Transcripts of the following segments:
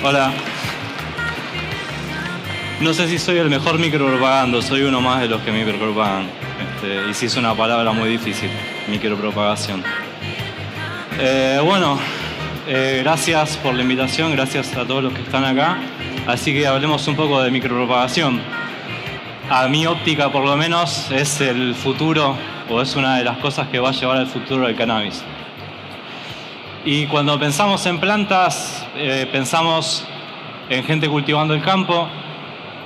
Hola. No sé si soy el mejor micropropagando, soy uno más de los que micropropagan. Y sí es una palabra muy difícil, micropropagación. Gracias por la invitación, gracias a todos los que están acá. Así que hablemos un poco de micropropagación. A mi óptica, por lo menos, es el futuro, o es una de las cosas que va a llevar al futuro del cannabis. Y cuando pensamos en plantas, pensamos en gente cultivando el campo.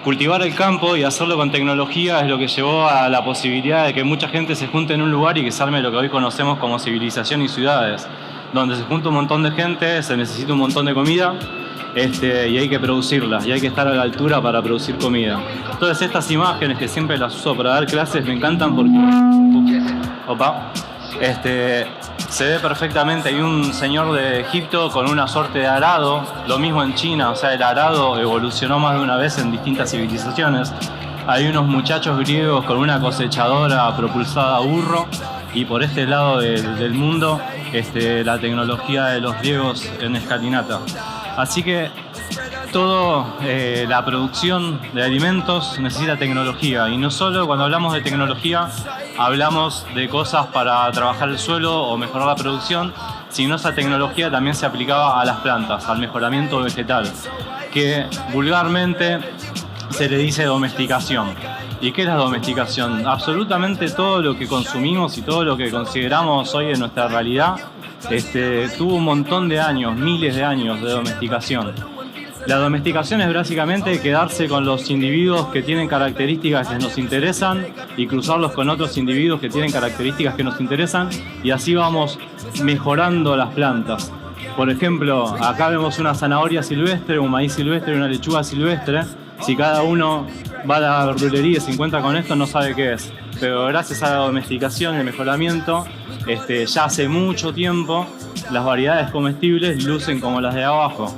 Cultivar el campo y hacerlo con tecnología es lo que llevó a la posibilidad de que mucha gente se junte en un lugar y que se arme lo que hoy conocemos como civilización y ciudades, donde se junta un montón de gente, se necesita un montón de comida y hay que producirla, y hay que estar a la altura para producir comida. Todas estas imágenes que siempre las uso para dar clases me encantan porque se ve perfectamente. Hay un señor de Egipto con una suerte de arado, lo mismo en China, o sea, el arado evolucionó más de una vez en distintas civilizaciones. Hay unos muchachos griegos con una cosechadora propulsada a burro, y por este lado del mundo la tecnología de los griegos en escalinata. Así que toda la producción de alimentos necesita tecnología, y no solo cuando hablamos de tecnología hablamos de cosas para trabajar el suelo o mejorar la producción, sino esa tecnología también se aplicaba a las plantas, al mejoramiento vegetal, que vulgarmente se le dice domesticación. ¿Y qué es la domesticación? Absolutamente todo lo que consumimos y todo lo que consideramos hoy en nuestra realidad tuvo un montón de años, miles de años de domesticación. La domesticación es básicamente quedarse con los individuos que tienen características que nos interesan y cruzarlos con otros individuos que tienen características que nos interesan, y así vamos mejorando las plantas. Por ejemplo, acá vemos una zanahoria silvestre, un maíz silvestre y una lechuga silvestre. Si cada uno va a la verdulería y se encuentra con esto, no sabe qué es. Pero gracias a la domesticación y el mejoramiento, ya hace mucho tiempo las variedades comestibles lucen como las de abajo.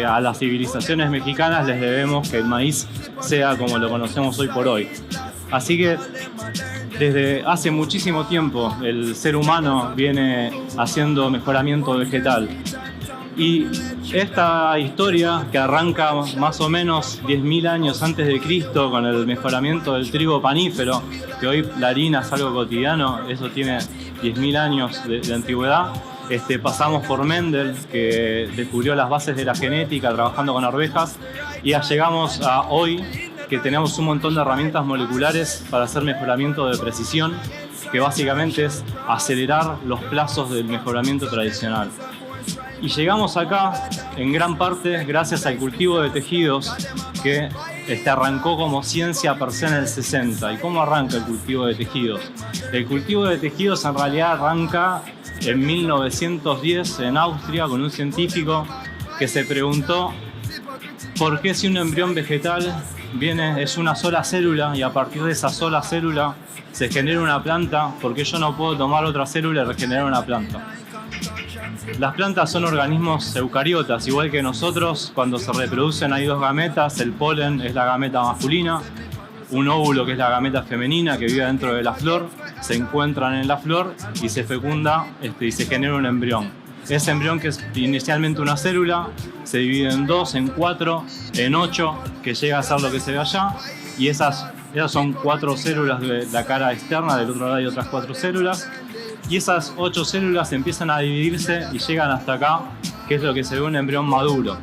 A las civilizaciones mexicanas les debemos que el maíz sea como lo conocemos hoy por hoy. Así que desde hace muchísimo tiempo el ser humano viene haciendo mejoramiento vegetal. Y esta historia, que arranca más o menos 10.000 años antes de Cristo con el mejoramiento del trigo panífero, que hoy la harina es algo cotidiano, eso tiene 10.000 años de antigüedad. Pasamos por Mendel, que descubrió las bases de la genética trabajando con arvejas, y ya llegamos a hoy, que tenemos un montón de herramientas moleculares para hacer mejoramiento de precisión, que básicamente es acelerar los plazos del mejoramiento tradicional. Y llegamos acá en gran parte gracias al cultivo de tejidos, que arrancó como ciencia per se en el 60. ¿Y cómo arranca el cultivo de tejidos? El cultivo de tejidos en realidad arranca en 1910 en Austria con un científico que se preguntó por qué si un embrión vegetal es una sola célula y a partir de esa sola célula se genera una planta, ¿por qué yo no puedo tomar otra célula y regenerar una planta? Las plantas son organismos eucariotas, igual que nosotros. Cuando se reproducen hay dos gametas, el polen es la gameta masculina, un óvulo que es la gameta femenina que vive dentro de la flor, se encuentran en la flor y se fecunda y se genera un embrión. Ese embrión, que es inicialmente una célula, se divide en 2, en 4, en 8, que llega a ser lo que se ve allá, y esas son 4 células de la cara externa, del otro lado hay otras 4 células, y esas 8 células empiezan a dividirse y llegan hasta acá, que es lo que se ve un embrión maduro,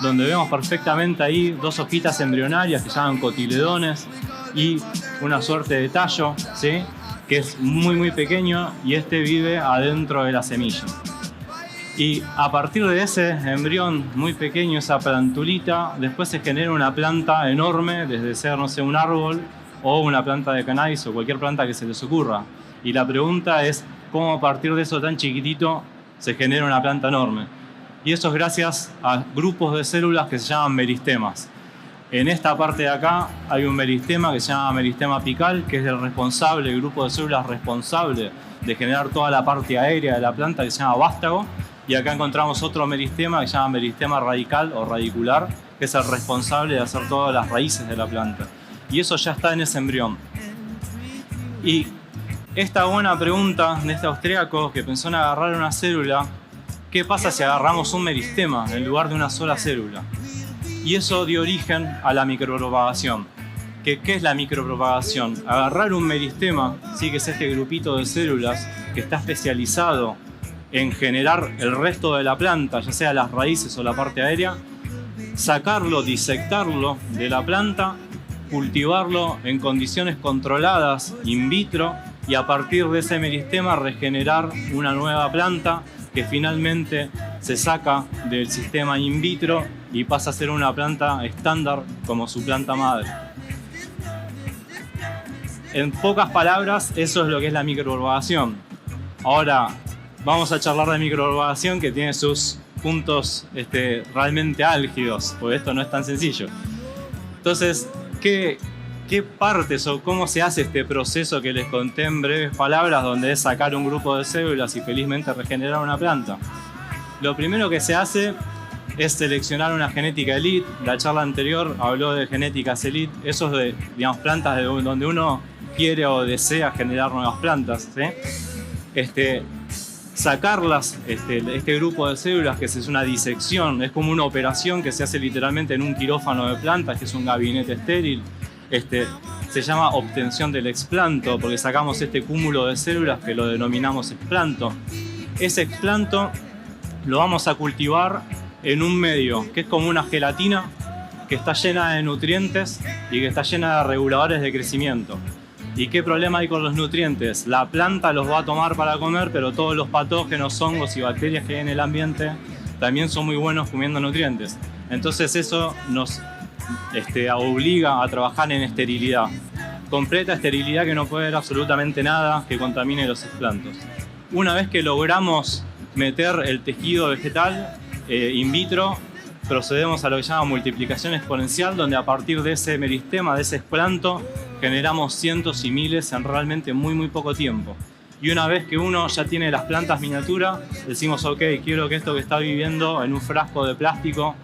donde vemos perfectamente ahí 2 hojitas embrionarias que se llaman cotiledones y una suerte de tallo, ¿sí?, que es muy muy pequeño, y vive adentro de la semilla. Y a partir de ese embrión muy pequeño, esa plantulita, después se genera una planta enorme, desde ser, no sé, un árbol o una planta de cannabis o cualquier planta que se les ocurra. Y la pregunta es, ¿cómo a partir de eso tan chiquitito se genera una planta enorme? Y eso es gracias a grupos de células que se llaman meristemas. En esta parte de acá hay un meristema que se llama meristema apical, que es el grupo de células responsable de generar toda la parte aérea de la planta, que se llama vástago. Y acá encontramos otro meristema que se llama meristema radical o radicular, que es el responsable de hacer todas las raíces de la planta. Y eso ya está en ese embrión. Y esta buena pregunta de este austríaco que pensó en agarrar una célula ¿Qué pasa si agarramos un meristema en lugar de una sola célula? Y eso dio origen a la micropropagación. ¿Qué es la micropropagación? Agarrar un meristema, ¿sí? Que es este grupito de células que está especializado en generar el resto de la planta, ya sea las raíces o la parte aérea, sacarlo, disectarlo de la planta, cultivarlo en condiciones controladas in vitro y a partir de ese meristema regenerar una nueva planta que finalmente se saca del sistema in vitro y pasa a ser una planta estándar como su planta madre. En pocas palabras, eso es lo que es la micropropagación. Ahora, vamos a charlar de micropropagación que tiene sus puntos realmente álgidos, porque esto no es tan sencillo. Entonces, ¿qué partes o cómo se hace este proceso que les conté en breves palabras, donde es sacar un grupo de células y felizmente regenerar una planta? Lo primero que se hace es seleccionar una genética elite. La charla anterior habló de genéticas elite. Eso es de, digamos, plantas de donde uno quiere o desea generar nuevas plantas, ¿sí? Sacarlas, este grupo de células, que es una disección, es como una operación que se hace literalmente en un quirófano de plantas, que es un gabinete estéril. Se llama obtención del explanto, porque sacamos este cúmulo de células que lo denominamos explanto. Ese explanto lo vamos a cultivar en un medio que es como una gelatina que está llena de nutrientes y que está llena de reguladores de crecimiento. ¿Y qué problema hay con los nutrientes? La planta los va a tomar para comer, pero todos los patógenos, hongos y bacterias que hay en el ambiente también son muy buenos comiendo nutrientes. Entonces eso nos obliga a trabajar en esterilidad. Completa esterilidad, que no puede haber absolutamente nada que contamine los explantos. Una vez que logramos meter el tejido vegetal in vitro, procedemos a lo que se llama multiplicación exponencial, donde a partir de ese meristema, de ese explanto, generamos cientos y miles en realmente muy poco tiempo. Y una vez que uno ya tiene las plantas miniatura, decimos, ok, quiero que esto que está viviendo en un frasco de plástico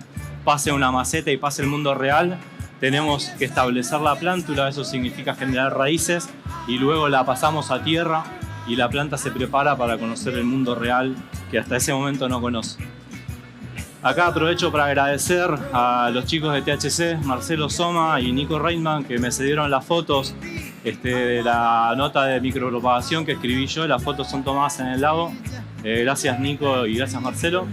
pase a una maceta y pase al mundo real. Tenemos que establecer la plántula, eso significa generar raíces, y luego la pasamos a tierra y la planta se prepara para conocer el mundo real que hasta ese momento no conoce. Acá aprovecho para agradecer a los chicos de THC, Marcelo Soma y Nico Reitman, que me cedieron las fotos de la nota de micropropagación que escribí yo. Las fotos son tomadas en el lago. Gracias Nico y gracias Marcelo.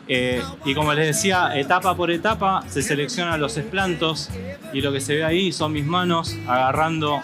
Y como les decía, etapa por etapa se seleccionan los explantos y lo que se ve ahí son mis manos agarrando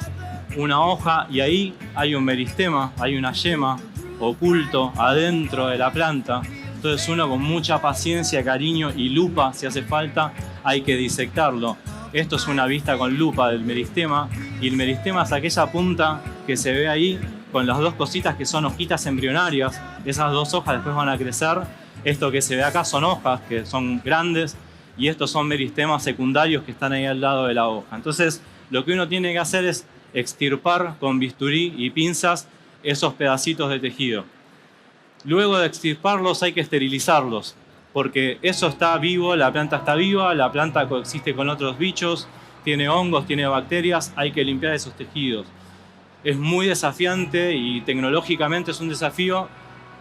una hoja y ahí hay un meristema, hay una yema oculto adentro de la planta. Entonces uno con mucha paciencia, cariño y lupa, si hace falta, hay que disectarlo. Esto es una vista con lupa del meristema, y el meristema es aquella punta que se ve ahí con las dos cositas que son hojitas embrionarias. Esas dos hojas después van a crecer. Esto que se ve acá son hojas que son grandes y estos son meristemas secundarios que están ahí al lado de la hoja. Entonces lo que uno tiene que hacer es extirpar con bisturí y pinzas esos pedacitos de tejido. Luego de extirparlos hay que esterilizarlos, porque eso está vivo, la planta está viva, la planta coexiste con otros bichos, tiene hongos, tiene bacterias, hay que limpiar esos tejidos. Es muy desafiante y tecnológicamente es un desafío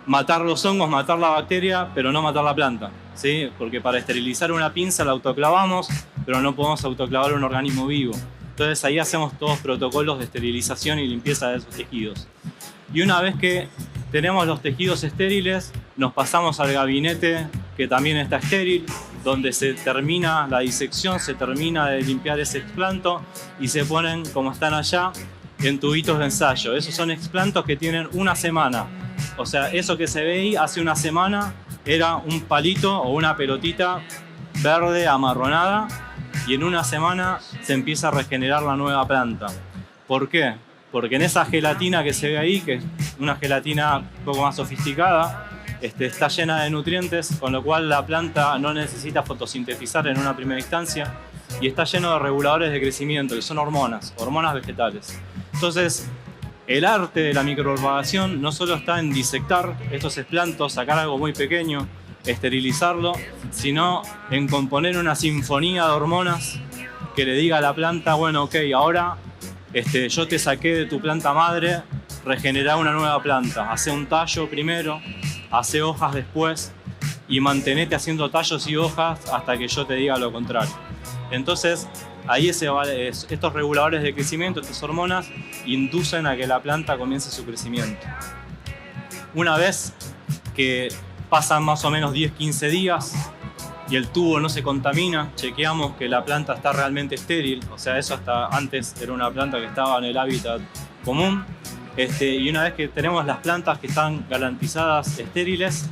matar los hongos, matar la bacteria, pero no matar la planta, ¿sí? Porque para esterilizar una pinza la autoclavamos, pero no podemos autoclavar un organismo vivo. Entonces ahí hacemos todos protocolos de esterilización y limpieza de esos tejidos. Y una vez que tenemos los tejidos estériles, nos pasamos al gabinete que también está estéril, donde se termina la disección, se termina de limpiar ese explanto y se ponen, como están allá, en tubitos de ensayo. Esos son explantos que tienen una semana. O sea, eso que se ve ahí hace una semana era un palito o una pelotita verde amarronada y en una semana se empieza a regenerar la nueva planta. ¿Por qué? Porque en esa gelatina que se ve ahí, que es una gelatina un poco más sofisticada, está llena de nutrientes, con lo cual la planta no necesita fotosintetizar en una primera instancia y está lleno de reguladores de crecimiento, que son hormonas vegetales. Entonces, el arte de la micropropagación no solo está en disectar estos explantos, sacar algo muy pequeño, esterilizarlo, sino en componer una sinfonía de hormonas que le diga a la planta, bueno, ok, ahora yo te saqué de tu planta madre, regenerá una nueva planta, hace un tallo primero, hace hojas después y mantenete haciendo tallos y hojas hasta que yo te diga lo contrario. Entonces, ahí estos reguladores de crecimiento, estas hormonas, inducen a que la planta comience su crecimiento. Una vez que pasan más o menos 10-15 días y el tubo no se contamina, chequeamos que la planta está realmente estéril, o sea, eso hasta antes era una planta que estaba en el hábitat común. Y una vez que tenemos las plantas que están garantizadas estériles,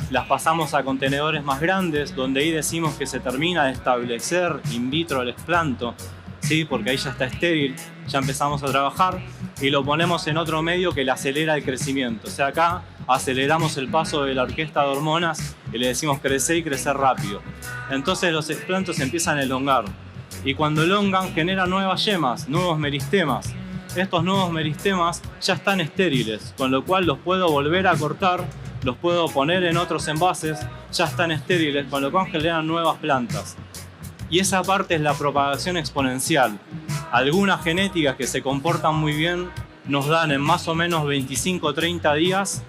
las pasamos a contenedores más grandes, donde ahí decimos que se termina de establecer in vitro el explanto, ¿sí? Porque ahí ya está estéril, ya empezamos a trabajar y lo ponemos en otro medio que le acelera el crecimiento. O sea, acá aceleramos el paso de la orquesta de hormonas y le decimos crecer y crecer rápido. Entonces los explantos empiezan a elongar y cuando elongan generan nuevas yemas, nuevos meristemas. Estos nuevos meristemas ya están estériles, con lo cual los puedo volver a cortar, los puedo poner en otros envases, ya están estériles, con lo cual generan nuevas plantas. Y esa parte es la propagación exponencial. Algunas genéticas que se comportan muy bien nos dan en más o menos 25-30 días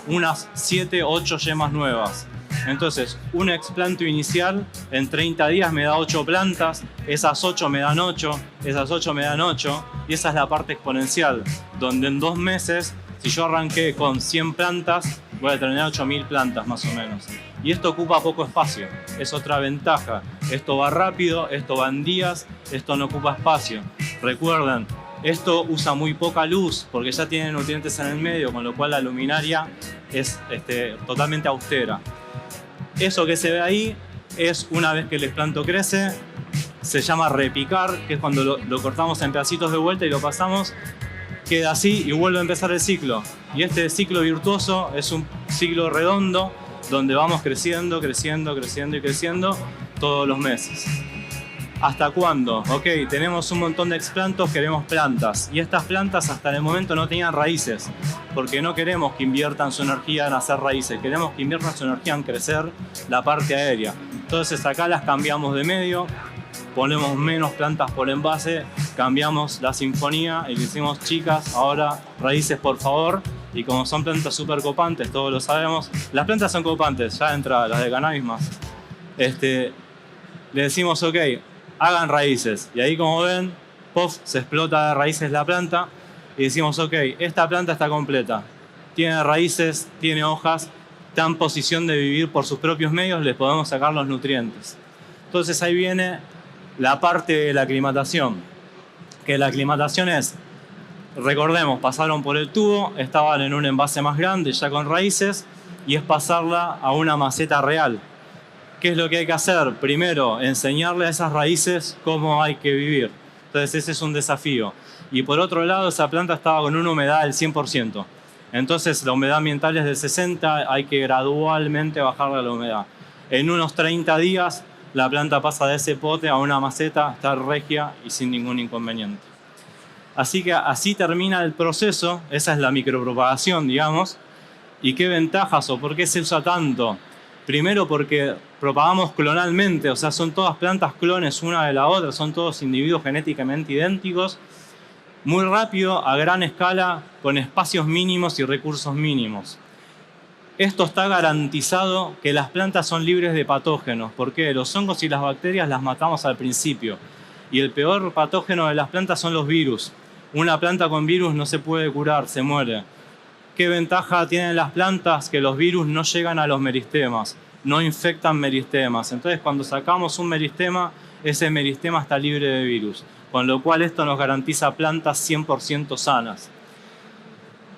unas 7-8 yemas nuevas. Entonces, un explanto inicial en 30 días me da 8 plantas, esas 8 me dan 8, esas 8 me dan 8, y esa es la parte exponencial, donde en 2 meses, si yo arranqué con 100 plantas, voy a tener 8.000 plantas más o menos. Y esto ocupa poco espacio, es otra ventaja. Esto va rápido, esto va en días, esto no ocupa espacio. Recuerden, esto usa muy poca luz porque ya tiene nutrientes en el medio, con lo cual la luminaria es totalmente austera. Eso que se ve ahí es una vez que el explanto crece, se llama repicar, que es cuando lo cortamos en pedacitos de vuelta y lo pasamos, queda así y vuelve a empezar el ciclo. Y este ciclo virtuoso es un ciclo redondo donde vamos creciendo, creciendo, creciendo y creciendo todos los meses. ¿Hasta cuándo? Ok, tenemos un montón de explantos, queremos plantas. Y estas plantas hasta el momento no tenían raíces, porque no queremos que inviertan su energía en hacer raíces, queremos que inviertan su energía en crecer la parte aérea. Entonces acá las cambiamos de medio, ponemos menos plantas por envase, cambiamos la sinfonía y le decimos, chicas, ahora raíces por favor. Y como son plantas súper copantes, todos lo sabemos, las plantas son copantes, ya entra las de cannabis más. Le decimos, ok, hagan raíces. Y ahí, como ven, puff, se explota de raíces la planta y decimos, ok, esta planta está completa. Tiene raíces, tiene hojas, está en posición de vivir por sus propios medios, les podemos sacar los nutrientes. Entonces ahí viene la parte de la aclimatación. Que la aclimatación es, recordemos, pasaron por el tubo, estaban en un envase más grande ya con raíces y es pasarla a una maceta real. ¿Qué es lo que hay que hacer? Primero, enseñarle a esas raíces cómo hay que vivir. Entonces ese es un desafío. Y por otro lado, esa planta estaba con una humedad del 100%. Entonces la humedad ambiental es del 60%, hay que gradualmente bajarle la humedad. En unos 30 días, la planta pasa de ese pote a una maceta, está regia y sin ningún inconveniente. Así que así termina el proceso, esa es la micropropagación, digamos. ¿Y qué ventajas o por qué se usa tanto? Primero porque propagamos clonalmente, o sea, son todas plantas clones una de la otra, son todos individuos genéticamente idénticos, muy rápido, a gran escala, con espacios mínimos y recursos mínimos. Esto está garantizado que las plantas son libres de patógenos, porque los hongos y las bacterias las matamos al principio. Y el peor patógeno de las plantas son los virus. Una planta con virus no se puede curar, se muere. ¿Qué ventaja tienen las plantas? Que los virus no llegan a los meristemas, no infectan meristemas. Entonces, cuando sacamos un meristema, ese meristema está libre de virus, con lo cual esto nos garantiza plantas 100% sanas.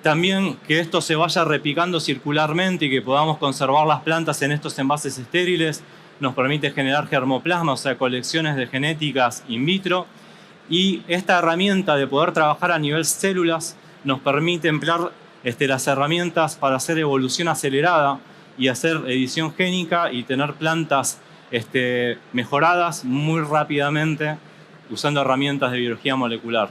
También que esto se vaya replicando circularmente y que podamos conservar las plantas en estos envases estériles nos permite generar germoplasma, o sea, colecciones de genéticas in vitro. Y esta herramienta de poder trabajar a nivel células nos permite emplear las herramientas para hacer evolución acelerada y hacer edición génica y tener plantas mejoradas muy rápidamente usando herramientas de biología molecular.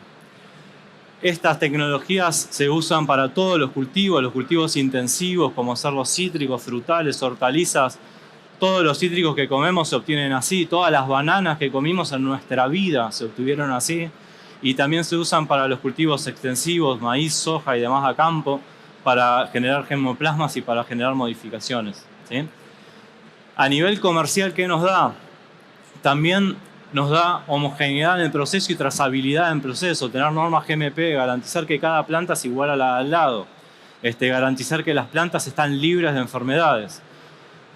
Estas tecnologías se usan para todos los cultivos intensivos, como ser los cítricos, frutales, hortalizas. Todos los cítricos que comemos se obtienen así, todas las bananas que comimos en nuestra vida se obtuvieron así. Y también se usan para los cultivos extensivos, maíz, soja y demás a campo, para generar germoplasmas y para generar modificaciones, ¿sí? A nivel comercial, ¿qué nos da? También nos da homogeneidad en el proceso y trazabilidad en el proceso, tener normas GMP, garantizar que cada planta es igual a la de al lado, garantizar que las plantas están libres de enfermedades.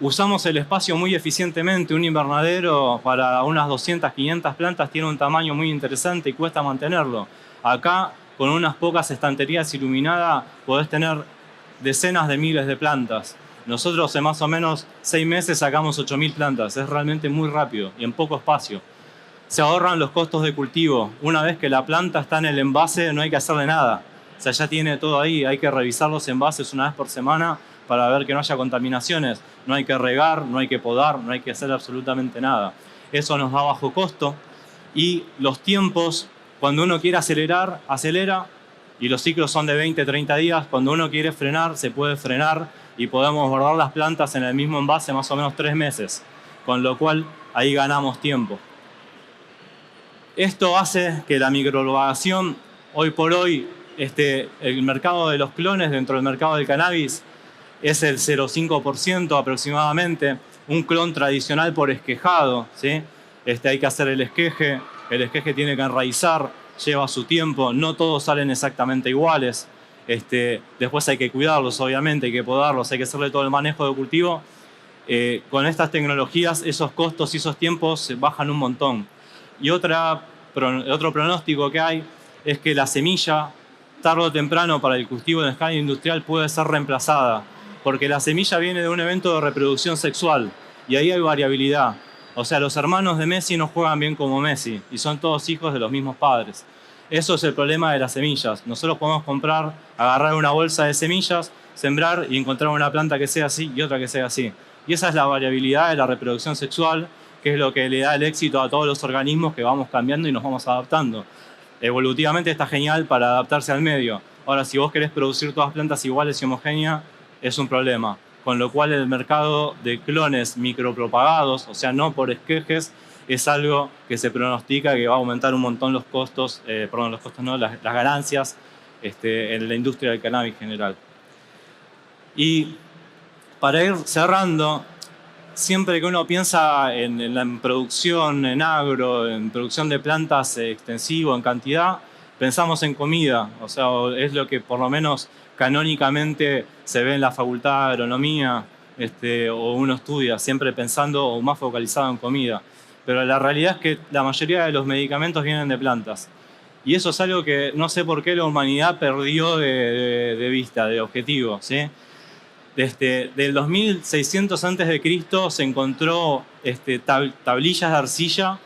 Usamos el espacio muy eficientemente. Un invernadero para unas 200, 500 plantas tiene un tamaño muy interesante y cuesta mantenerlo. Acá, con unas pocas estanterías iluminadas, podés tener decenas de miles de plantas. Nosotros en más o menos 6 meses sacamos 8.000 plantas. Es realmente muy rápido y en poco espacio. Se ahorran los costos de cultivo. Una vez que la planta está en el envase, no hay que hacerle nada. O sea, ya tiene todo ahí. Hay que revisar los envases una vez por semana para ver que no haya contaminaciones. No hay que regar, no hay que podar, no hay que hacer absolutamente nada. Eso nos da bajo costo. Y los tiempos, cuando uno quiere acelerar, acelera. Y los ciclos son de 20, 30 días. Cuando uno quiere frenar, se puede frenar. Y podemos guardar las plantas en el mismo envase más o menos 3 meses. Con lo cual, ahí ganamos tiempo. Esto hace que la micropropagación, hoy por hoy, el mercado de los clones dentro del mercado del cannabis es el 0,5% aproximadamente. Un clon tradicional por esquejado, ¿sí? Hay que hacer el esqueje tiene que enraizar, lleva su tiempo, no todos salen exactamente iguales. Después hay que cuidarlos, obviamente, hay que podarlos, hay que hacerle todo el manejo de cultivo. Con estas tecnologías, esos costos y esos tiempos se bajan un montón. Y otro pronóstico que hay es que la semilla, tarde o temprano, para el cultivo en escala industrial puede ser reemplazada, porque la semilla viene de un evento de reproducción sexual y ahí hay variabilidad. O sea, los hermanos de Messi no juegan bien como Messi y son todos hijos de los mismos padres. Eso es el problema de las semillas. Nosotros podemos agarrar una bolsa de semillas, sembrar y encontrar una planta que sea así y otra que sea así. Y esa es la variabilidad de la reproducción sexual, que es lo que le da el éxito a todos los organismos, que vamos cambiando y nos vamos adaptando. Evolutivamente está genial para adaptarse al medio. Ahora, si vos querés producir todas plantas iguales y homogéneas, es un problema. Con lo cual el mercado de clones micropropagados, o sea, no por esquejes, es algo que se pronostica que va a aumentar un montón los costos, las ganancias en la industria del cannabis en general. Y para ir cerrando, siempre que uno piensa en producción, en agro, en producción de plantas extensivo, en cantidad, pensamos en comida. O sea, es lo que por lo menos canónicamente se ve en la facultad de agronomía o uno estudia, siempre pensando o más focalizado en comida. Pero la realidad es que la mayoría de los medicamentos vienen de plantas. Y eso es algo que no sé por qué la humanidad perdió de vista, de objetivo, ¿sí? Del 2600 a.C. se encontró tablillas de arcilla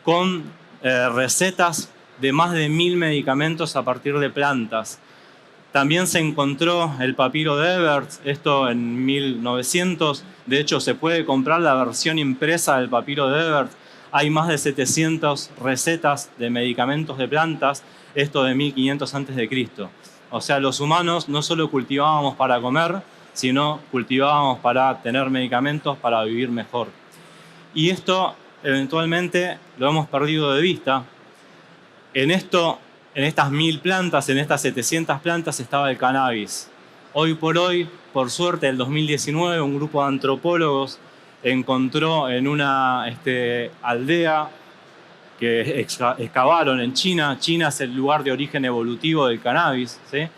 con recetas de más de 1000 medicamentos a partir de plantas. También se encontró el papiro de Ebers, esto en 1900. De hecho, se puede comprar la versión impresa del papiro de Ebers. Hay más de 700 recetas de medicamentos de plantas, esto de 1500 a.C. O sea, los humanos no solo cultivábamos para comer, sino cultivábamos para tener medicamentos para vivir mejor. Y esto eventualmente lo hemos perdido de vista. En estas 1000 plantas, en estas 700 plantas estaba el cannabis. Hoy por hoy, por suerte, en 2019, un grupo de antropólogos encontró en una aldea que excavaron en China. China es el lugar de origen evolutivo del cannabis, ¿sí?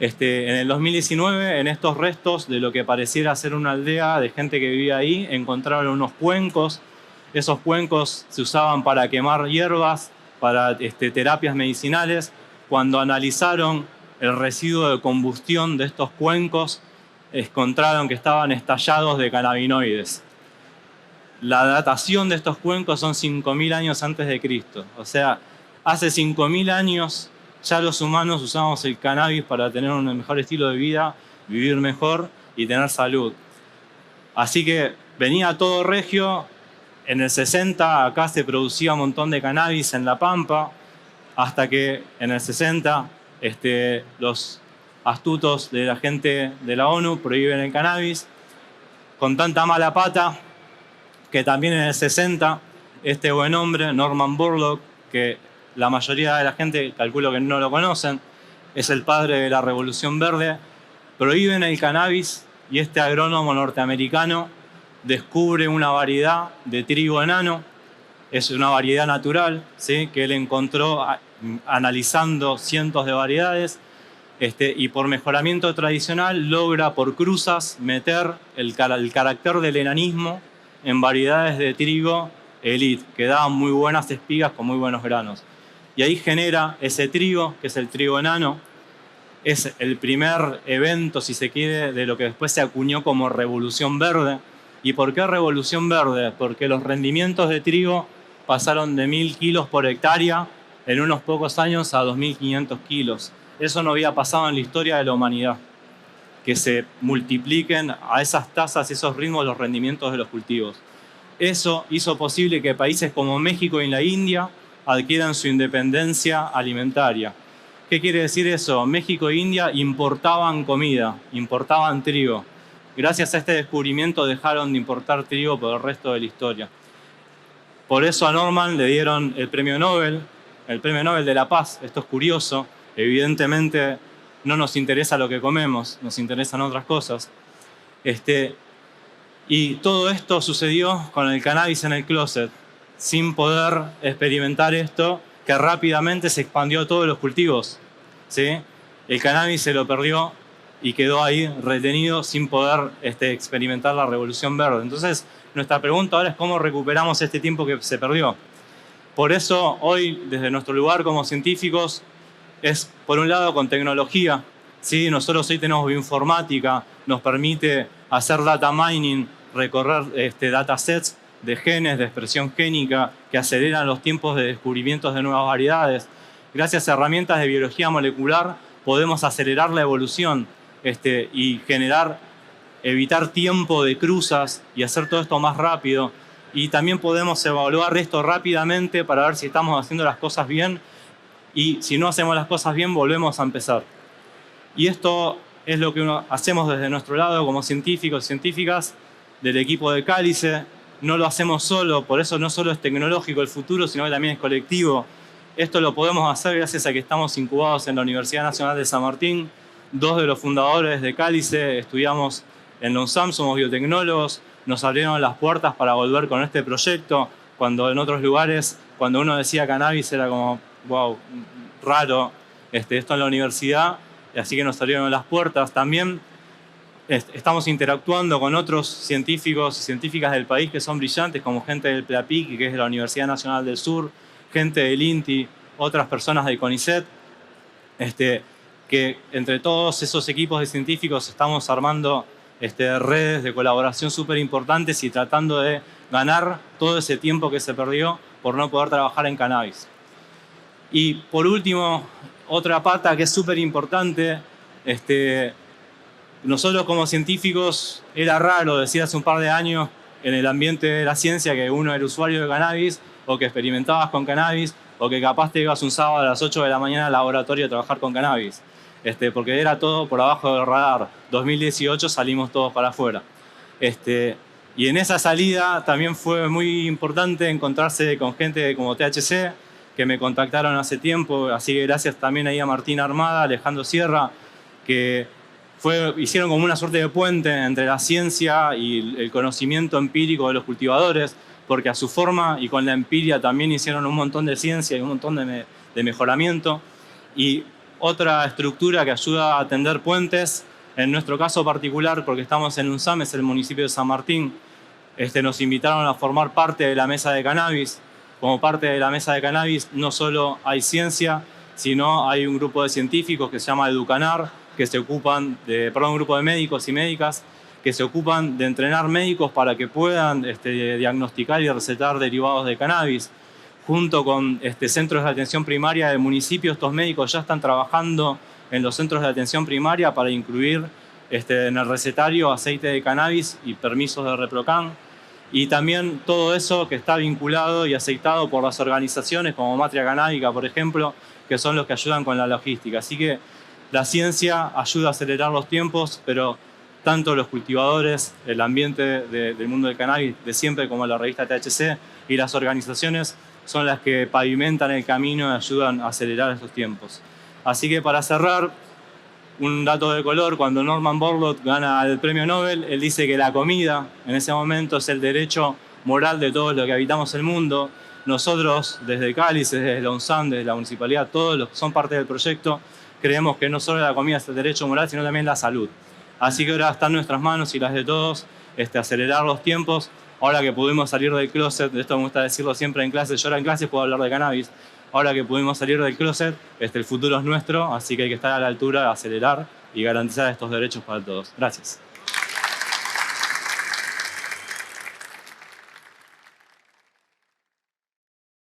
En el 2019, en estos restos de lo que pareciera ser una aldea de gente que vivía ahí, encontraron unos cuencos. Esos cuencos se usaban para quemar hierbas, para terapias medicinales. Cuando analizaron el residuo de combustión de estos cuencos, encontraron que estaban estallados de cannabinoides. La datación de estos cuencos son 5000 años antes de Cristo. O sea, hace 5000 años ya los humanos usamos el cannabis para tener un mejor estilo de vida, vivir mejor y tener salud. Así que venía todo regio. En el 60 acá se producía un montón de cannabis en La Pampa, hasta que en el 60 los astutos de la gente de la ONU prohíben el cannabis, con tanta mala pata que también en el 60 este buen hombre, Norman Borlaug, que la mayoría de la gente calculo que no lo conocen, es el padre de la Revolución Verde, Prohíben el cannabis y este agrónomo norteamericano descubre una variedad de trigo enano. Es una variedad natural, ¿sí?, que él encontró analizando cientos de variedades, y por mejoramiento tradicional logra por cruzas meter el carácter del enanismo en variedades de trigo elite, que daban muy buenas espigas con muy buenos granos. Y ahí genera ese trigo, que es el trigo enano. Es el primer evento, si se quiere, de lo que después se acuñó como Revolución Verde. ¿Y por qué Revolución Verde? Porque los rendimientos de trigo pasaron de 1.000 kilos por hectárea en unos pocos años a 2.500 kilos. Eso no había pasado en la historia de la humanidad, que se multipliquen a esas tasas, esos ritmos, los rendimientos de los cultivos. Eso hizo posible que países como México y la India adquieran su independencia alimentaria. ¿Qué quiere decir eso? México e India importaban comida, importaban trigo. Gracias a este descubrimiento dejaron de importar trigo por el resto de la historia. Por eso a Norman le dieron el premio Nobel de la Paz. Esto es curioso. Evidentemente no nos interesa lo que comemos, nos interesan otras cosas. Y todo esto sucedió con el cannabis en el closet, sin poder experimentar esto, que rápidamente se expandió a todos los cultivos, ¿sí? El cannabis se lo perdió y quedó ahí retenido sin poder experimentar la revolución verde. Entonces, nuestra pregunta ahora es cómo recuperamos este tiempo que se perdió. Por eso, hoy, desde nuestro lugar como científicos, es, por un lado, con tecnología, ¿sí? Nosotros hoy tenemos bioinformática, nos permite hacer data mining, recorrer datasets de genes, de expresión génica, que aceleran los tiempos de descubrimientos de nuevas variedades. Gracias a herramientas de biología molecular podemos acelerar la evolución y evitar tiempo de cruzas y hacer todo esto más rápido. Y también podemos evaluar esto rápidamente para ver si estamos haciendo las cosas bien, y si no hacemos las cosas bien, volvemos a empezar. Y esto es lo que hacemos desde nuestro lado como científicos y científicas del equipo de Cálice. No lo hacemos solo, por eso no solo es tecnológico el futuro, sino que también es colectivo. Esto lo podemos hacer gracias a que estamos incubados en la Universidad Nacional de San Martín. 2 de los fundadores de Cálice estudiamos en la UNSAM, somos biotecnólogos. Nos abrieron las puertas para volver con este proyecto, cuando en otros lugares, cuando uno decía cannabis, era como, wow, raro, esto en la universidad, así que nos abrieron las puertas. También estamos interactuando con otros científicos y científicas del país que son brillantes, como gente del PLAPIC, que es de la Universidad Nacional del Sur, gente del INTI, otras personas del CONICET, que entre todos esos equipos de científicos estamos armando redes de colaboración súper importantes y tratando de ganar todo ese tiempo que se perdió por no poder trabajar en cannabis. Y por último, otra pata que es súper importante, nosotros como científicos era raro decir hace un par de años en el ambiente de la ciencia que uno era usuario de cannabis o que experimentabas con cannabis o que capaz te ibas un sábado a las 8 de la mañana al laboratorio a trabajar con cannabis, porque era todo por abajo del radar. 2018 salimos todos para afuera. Y en esa salida también fue muy importante encontrarse con gente como THC, que me contactaron hace tiempo, así que gracias también ahí a Martín Armada, Alejandro Sierra, que hicieron como una suerte de puente entre la ciencia y el conocimiento empírico de los cultivadores, porque a su forma y con la empiria también hicieron un montón de ciencia y un montón de mejoramiento. Y otra estructura que ayuda a tender puentes, en nuestro caso particular, porque estamos en UNSAM, es el municipio de San Martín. Nos invitaron a formar parte de la mesa de cannabis. Como parte de la mesa de cannabis no solo hay ciencia, sino hay un grupo de científicos que se llama Educanar, que se ocupan un grupo de médicos y médicas que se ocupan de entrenar médicos para que puedan diagnosticar y recetar derivados de cannabis. Junto con centros de atención primaria del municipio, estos médicos ya están trabajando en los centros de atención primaria para incluir en el recetario aceite de cannabis y permisos de ReproCan. Y también todo eso que está vinculado y aceitado por las organizaciones como Matria Canábica, por ejemplo, que son los que ayudan con la logística. Así que la ciencia ayuda a acelerar los tiempos, pero tanto los cultivadores, el ambiente del mundo del cannabis de siempre, como la revista THC, y las organizaciones son las que pavimentan el camino y ayudan a acelerar estos tiempos. Así que para cerrar, Un dato de color, cuando Norman Borlaug gana el premio Nobel, él dice que la comida en ese momento es el derecho moral de todos los que habitamos el mundo. Nosotros, desde Cáliz, desde Lonsan, desde la municipalidad, todos los que son parte del proyecto, creemos que no solo la comida es el derecho moral, sino también la salud. Así que ahora está en nuestras manos y las de todos acelerar los tiempos. Ahora que pudimos salir del closet, esto me gusta decirlo siempre en clase, yo ahora en clase puedo hablar de cannabis. Ahora que pudimos salir del closet, el futuro es nuestro, así que hay que estar a la altura, acelerar y garantizar estos derechos para todos. Gracias.